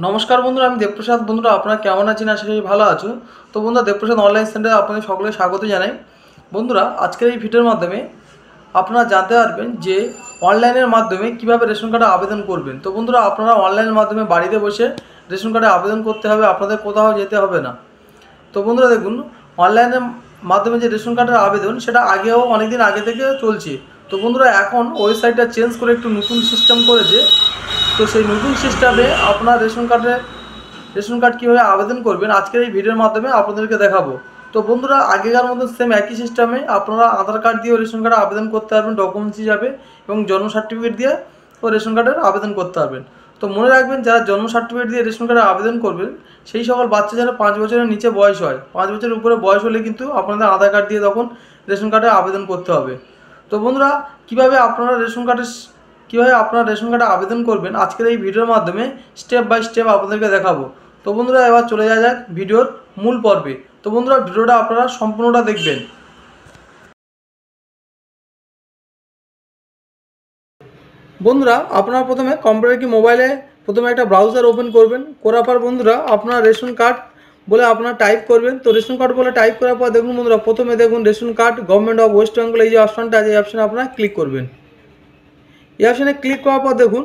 নমস্কার বন্ধুরা, আমি দেবপ্রসাদ। বন্ধুরা, আপনারা কেমন আছেন? আশা করি ভালো আছো। তো বন্ধুরা, দেবপ্রসাদ অনলাইন সেন্টারে আপনাদের সকলে স্বাগত জানাই। বন্ধুরা, আজকের এই ভিডিওর মাধ্যমে আপনারা জানতে পারবেন যে অনলাইনের মাধ্যমে কিভাবে রেশন কার্ডে আবেদন করবেন। তো বন্ধুরা, আপনারা অনলাইনের মাধ্যমে বাড়িতে বসে রেশন কার্ডে আবেদন করতে হবে, আপনাদের কোথাও যেতে হবে না। তো বন্ধুরা দেখুন, অনলাইনের মাধ্যমে যে রেশন কার্ডের আবেদন সেটা আগেও অনেক দিন আগে থেকে চলছে। তো বন্ধুরা, এখন ওয়েবসাইটটা চেঞ্জ করে একটু নতুন সিস্টেম করেছে। তো সেই নতুন সিস্টেমে আপনার রেশন কার্ড কীভাবে আবেদন করবেন আজকের এই ভিডিওর মাধ্যমে আপনাদেরকে দেখাবো। তো বন্ধুরা, আগেকার মতো সেম একই সিস্টেমে আপনারা আধার কার্ড দিয়ে রেশন কার্ডে আবেদন করতে পারবেন ডকুমেন্টস হিসাবে, এবং জন্ম সার্টিফিকেট দিয়ে রেশন কার্ডের আবেদন করতে পারবেন। তো মনে রাখবেন, যারা জন্ম সার্টিফিকেট দিয়ে রেশন কার্ডে আবেদন করবেন সেই সকল বাচ্চা যারা 5 বছরের নিচে বয়স হয়, 5 বছরের উপরে বয়স হলে কিন্তু আপনাদের আধার কার্ড দিয়ে তখন রেশন কার্ডে আবেদন করতে হবে। তো বন্ধুরা, কীভাবে আপনারা রেশন কার্ডে আবেদন করবেন আজকের এই ভিডিওর মাধ্যমে স্টেপ বাই স্টেপ আপনাদেরকে দেখাবো। তো বন্ধুরা, এবার চলে যাওয়া যাক ভিডিওর মূল পর্বে। তো বন্ধুরা, ভিডিওটা আপনারা সম্পূর্ণটা দেখবেন। বন্ধুরা, আপনারা প্রথমে কম্পিউটার কি মোবাইলে প্রথমে একটা ব্রাউজার ওপেন করবেন। করার পর বন্ধুরা, আপনারা রেশন কার্ড বলে আপনারা টাইপ করবেন। তো রেশন কার্ড বলে টাইপ করার পর দেখুন বন্ধুরা, প্রথমে দেখুন ration card government of West Bengal, এই যে অপশানটা আছে, এই অপশানে আপনারা ক্লিক করবেন। এই অপশানে ক্লিক করার পর দেখুন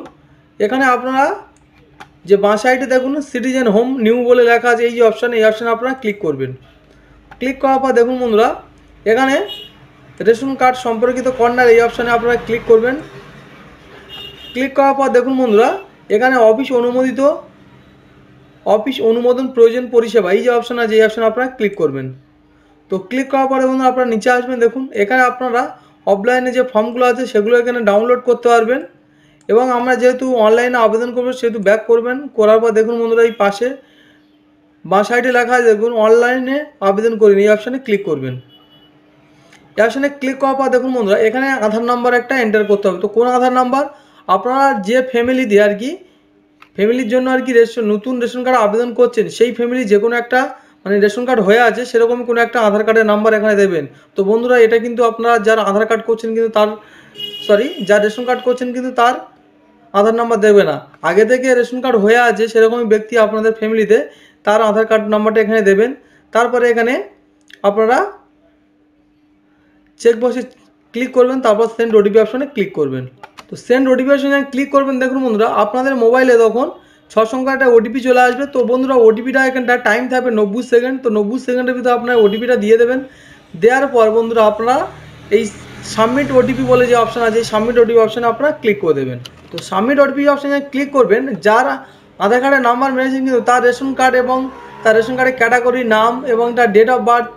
এখানে আপনারা যে বাঁ সাইডে দেখুন সিটিজেন হোম নিউ বলে লেখা আছে, এই যে অপশান, এই অপশানে আপনারা ক্লিক করবেন। ক্লিক করার পর দেখুন বন্ধুরা, এখানে রেশন কার্ড সম্পর্কিত কর্নার, এই অপশানে আপনারা ক্লিক করবেন। ক্লিক করার পর দেখুন বন্ধুরা, এখানে অফিস অনুমোদন প্রয়োজন পরিষেবা, এই যে অপশান আছে, এই অপশানে আপনারা ক্লিক করবেন। তো ক্লিক করার পরে বন্ধুরা আপনারা নিচে আসবেন। দেখুন এখানে আপনারা অফলাইনে যে ফর্মগুলো আছে সেগুলো এখানে ডাউনলোড করতে পারবেন, এবং আমরা যেহেতু অনলাইনে আবেদন করবো সেহেতু ব্যাক করবেন। করার পর দেখুন বন্ধুরা, এই পাশে বাঁ সাইডে লেখা আছে দেখুন অনলাইনে আবেদন করুন, এই অপশানে ক্লিক করবেন। এই অপশানে ক্লিক করার পর দেখুন বন্ধুরা, এখানে আধার নাম্বার একটা এন্টার করতে হবে। তো কোন আধার নাম্বার? আপনারা যে ফ্যামিলিতে আর কি ফ্যামিলির জন্য আর কি নতুন রেশন কার্ড আবেদন করছেন সেই ফ্যামিলি যে কোনো একটা মানে রেশন কার্ড হয়ে আছে সেরকম কোনো একটা আধার কার্ডের নাম্বার এখানে দেবেন। তো বন্ধুরা, এটা কিন্তু আপনারা যার আধার কার্ড করছেন কিন্তু যার রেশন কার্ড করছেন কিন্তু তার আধার নাম্বার দেবে না। আগে থেকে রেশন কার্ড হয়ে আছে সেরকমই ব্যক্তি আপনাদের ফ্যামিলিতে তার আধার কার্ড নাম্বারটা এখানে দেবেন। তারপরে এখানে আপনারা চেক বক্সে ক্লিক করবেন, তারপর সেন্ড ওটিপি অপশানে ক্লিক করবেন। তো সেন্ড ওটিপি অপশানে ক্লিক করবেন। দেখুন বন্ধুরা, আপনাদের মোবাইলে তখন 6 সংখ্যার একটা ওটিপি চলে আসবে। তো বন্ধুরা, ওটিপিটা এখানটা টাইম থাকবে 90 সেকেন্ড। তো 90 সেকেন্ডের ভিতরে আপনার ওটিপিটা দিয়ে দেবেন। দেওয়ার পর বন্ধুরা, আপনারা এই সাবমিট ওটিপি বলে যে অপশান আছে, এই সাবমিট ওটিপি অপশানে আপনারা ক্লিক করে দেবেন। তো সাবমিট ওটিপি অপশানে ক্লিক করবেন। যার আধার কার্ডের নাম্বার মেরেছেন কিন্তু তার রেশন কার্ড এবং তার রেশন কার্ডের ক্যাটাগরি নাম এবং তার ডেট অফ বার্থ,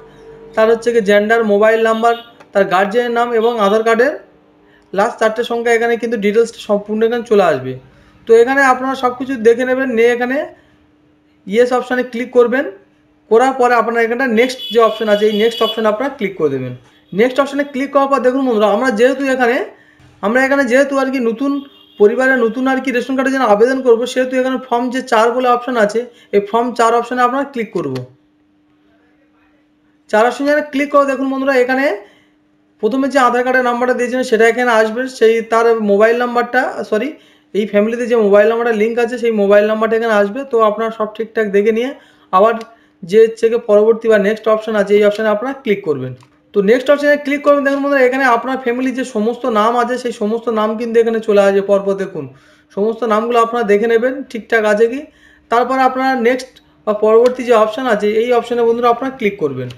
তার হচ্ছে কি জেন্ডার, মোবাইল নাম্বার, তার গার্জিয়ানের নাম এবং আধার কার্ডের লাস্ট 4টে সংখ্যা এখানে কিন্তু ডিটেলসটা সম্পূর্ণ এখানে চলে আসবে। তো এখানে আপনারা সব কিছু দেখে নেবেন, নিয়ে এখানে ইয়েস অপশানে ক্লিক করবেন। করার পরে আপনার এখানটা নেক্সট যে অপশান আছে, এই নেক্সট অপশানে আপনারা ক্লিক করে দেবেন। নেক্সট অপশানে ক্লিক করার পর দেখুন বন্ধুরা, আমরা এখানে যেহেতু আর কি নতুন পরিবারে নতুন আর কি রেশন কার্ডের জন্য আবেদন করবো, সেহেতু এখানে ফর্ম যে 4 বলে অপশান আছে, এই ফর্ম 4 অপশানে আপনারা ক্লিক করব। 4 অপশানে ক্লিক করে দেখুন বন্ধুরা, এখানে প্রথমে যে আধার কার্ডের নাম্বারটা দিয়েছেন সেটা এখানে আসবে, সেই তার মোবাইল নাম্বারটা এই ফ্যামিলিতে যে মোবাইল নাম্বারটা লিঙ্ক আছে সেই মোবাইল নাম্বারটা এখানে আসবে। তো আপনারা সব ঠিকঠাক দেখে নিয়ে আবার যে হচ্ছে পরবর্তী বা নেক্সট অপশান আছে এই অপশানে আপনারা ক্লিক করবেন। তো নেক্সট অপশানে ক্লিক করবেন। দেখুন বন্ধুরা, এখানে আপনার ফ্যামিলির যে সমস্ত নাম আছে সেই সমস্ত নাম কিন্তু এখানে চলে আসবে পরপর। দেখুন সমস্ত নামগুলো আপনারা দেখে নেবেন ঠিকঠাক আছে কি। তারপর আপনারা নেক্সট বা পরবর্তী যে অপশান আছে এই অপশানে বন্ধুরা আপনারা ক্লিক করবেন।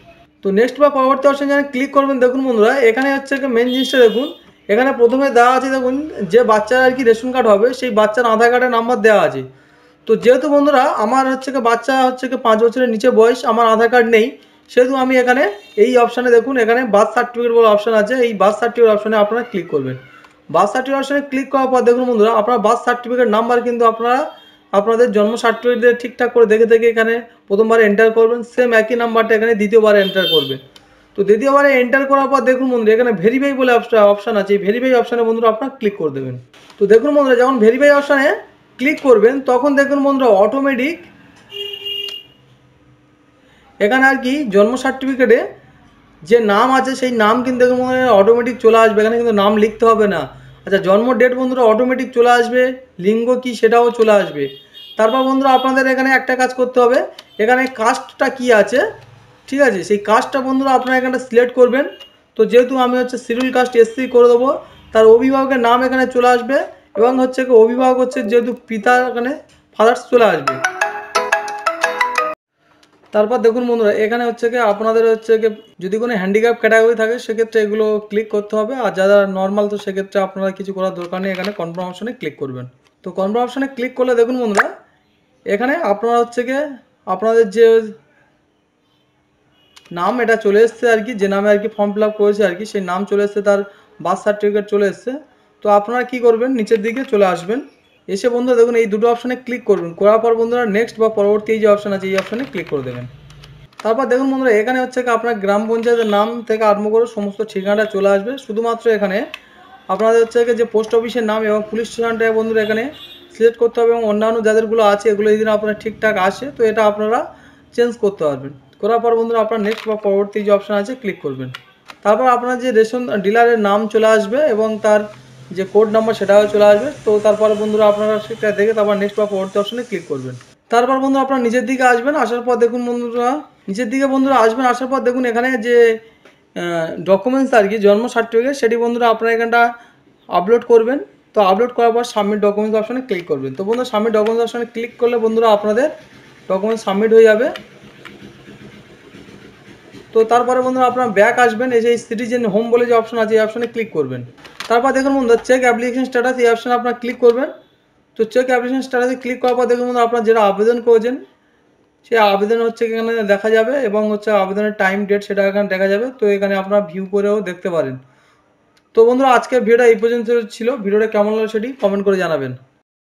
তো নেক্সট বা পরবর্তী অপশান যেখানে ক্লিক করবেন, দেখুন বন্ধুরা, এখানে হচ্ছে মেন জিনিসটা দেখুন, এখানে প্রথমে দেওয়া আছে দেখুন যে বাচ্চার আর কি রেশন কার্ড হবে সেই বাচ্চার আধার কার্ডের নাম্বার দেওয়া আছে। তো যেহেতু বন্ধুরা আমার বাচ্চা 5 বছরের নিচে বয়স, আমার আধার কার্ড নেই, সেহেতু আমি এখানে এই অপশানে দেখুন এখানে বার্থ সার্টিফিকেট বলে অপশান আছে, এই বার্থ সার্টিফিকেট অপশানে আপনারা ক্লিক করবেন। বার্থ সার্টিফিকেট অপশানে ক্লিক করার পর দেখুন বন্ধুরা, আপনার বার্থ সার্টিফিকেট নাম্বার কিন্তু আপনারা আপনাদের জন্ম সার্টিফিকেট ঠিকঠাক করে দেখে এখানে প্রথমবারে এন্টার করবেন। সেম একই নাম্বারটা এখানে দ্বিতীয়বারে এন্টার করবেন। তো দ্বিতীয়বারে এন্টার করার পর দেখুন বন্ধুরা, এখানে ভেরিফাই বলে অপশান আছে, এই ভেরিফাই অপশানে বন্ধুরা আপনারা ক্লিক করে দেবেন। তো দেখুন বন্ধুরা, যখন ভেরিফাই অপশানে ক্লিক করবেন তখন দেখুন বন্ধুরা অটোমেটিক এখানে আর কি জন্ম সার্টিফিকেটে যে নাম আছে সেই নাম কিন্তু দেখুন অটোমেটিক চলে আসবে, এখানে কিন্তু নাম লিখতে হবে না। আচ্ছা, জন্ম ডেট বন্ধুরা অটোমেটিক চলে আসবে, লিঙ্গ কি সেটাও চলে আসবে। তারপর বন্ধুরা আপনাদের এখানে একটা কাজ করতে হবে, এখানে কাস্টটা কি আছে, ঠিক আছে, সেই কাস্টটা বন্ধুরা আপনারা এখানে সিলেক্ট করবেন। তো যেহেতু আমি হচ্ছে শিডিউল কাস্ট এসসি করে দেবো, তার অভিভাবকের নাম এখানে চলে আসবে এবং হচ্ছে কি অভিভাবক হচ্ছে যেহেতু পিতা এখানে ফাদার্স চলে আসবে। তারপর দেখুন বন্ধুরা এখানে হচ্ছে কি আপনাদের হচ্ছে কি যদি কোনো হ্যান্ডিক্যাপ ক্যাটাগরি থাকে সেক্ষেত্রে এগুলো ক্লিক করতে হবে, আর যারা নর্মাল তো সেক্ষেত্রে আপনারা কিছু করার দরকার নেই, এখানে কনফার্ম অপশনে ক্লিক করবেন। তো কনফার্ম অপশনে ক্লিক করলে দেখুন বন্ধুরা এখানে আপনারা হচ্ছে কি আপনাদের যে নাম এটা চলে এসছে আর কি, যে নামে আর কি ফর্ম ফিল আপ করেছে আর কি সেই নাম চলে এসছে, তার বার্থ সার্টিফিকেট চলে এসছে। তো আপনারা কি করবেন, নিচের দিকে চলে আসবেন, এসে বন্ধুরা দেখুন এই দুটো অপশানে ক্লিক করবেন, করার পর বন্ধুরা নেক্সট বা পরবর্তী এই যে অপশান আছে এই অপশানে ক্লিক করে দেবেন। তারপর দেখুন বন্ধুরা এখানে হচ্ছে কি আপনার গ্রাম পঞ্চায়েতের নাম থেকে আরম্ভ করে সমস্ত ঠিকানাটা চলে আসবে। শুধুমাত্র এখানে আপনাদের হচ্ছে কি যে পোস্ট অফিসের নাম এবং পুলিশ স্টেশনটা বন্ধুরা এখানে সিলেক্ট করতে হবে, এবং অন্যান্য যাদেরগুলো আছে এগুলো যদি আপনার ঠিকঠাক আসে তো এটা আপনারা চেঞ্জ করতে পারবেন। করার পর বন্ধুরা আপনার নেক্সট বা পরবর্তী যে অপশান আছে ক্লিক করবেন। তারপর আপনার যে রেশন ডিলারের নাম চলে আসবে এবং তার যে কোড নাম্বার সেটাও চলে আসবে। তো তারপরে বন্ধুরা আপনারা সেটা দেখে তারপর নেক্সট বা পরবর্তী অপশানে ক্লিক করবেন। তারপর বন্ধুরা আপনার নিচের দিকে আসবেন, আসার পর দেখুন বন্ধুরা নিচের দিকে বন্ধুরা আসবেন, আসার পর দেখুন এখানে যে ডকুমেন্টস আর কি জন্ম সার্টিফিকেট সেটি বন্ধুরা আপনারা এখানটা আপলোড করবেন। তো আপলোড করার পর সাবমিট ডকুমেন্টস অপশানে ক্লিক করবেন। তো বন্ধুরা সাবমিট ডকুমেন্টস অপশানে ক্লিক করলে বন্ধুরা আপনাদের ডকুমেন্টস সাবমিট হয়ে যাবে। তো তারপরে বন্ধুরা আপনারা ব্যাক আসবেন, এই যে সিটিজেন হোম বলে যে অপশন আছে এই অপশানে ক্লিক করবেন। তারপর দেখুন বন্ধুরা চেক অ্যাপ্লিকেশন স্ট্যাটাস এই অপশানে আপনারা ক্লিক করবেন। তো চেক অ্যাপ্লিকেশন স্ট্যাটাসে ক্লিক করার পর দেখুন বন্ধুরা আপনারা যেটা আবেদন করেছেন সেই আবেদন হচ্ছে এখানে দেখা যাবে, এবং হচ্ছে আবেদনের টাইম ডেট সেটা এখানে দেখা যাবে। তো এখানে আপনারা ভিউ করেও দেখতে পারেন। তো বন্ধুরা আজকের ভিডিওটা এই পর্যন্ত ছিল, ভিডিওটা কেমন লাগলো সেটি কমেন্ট করে জানাবেন।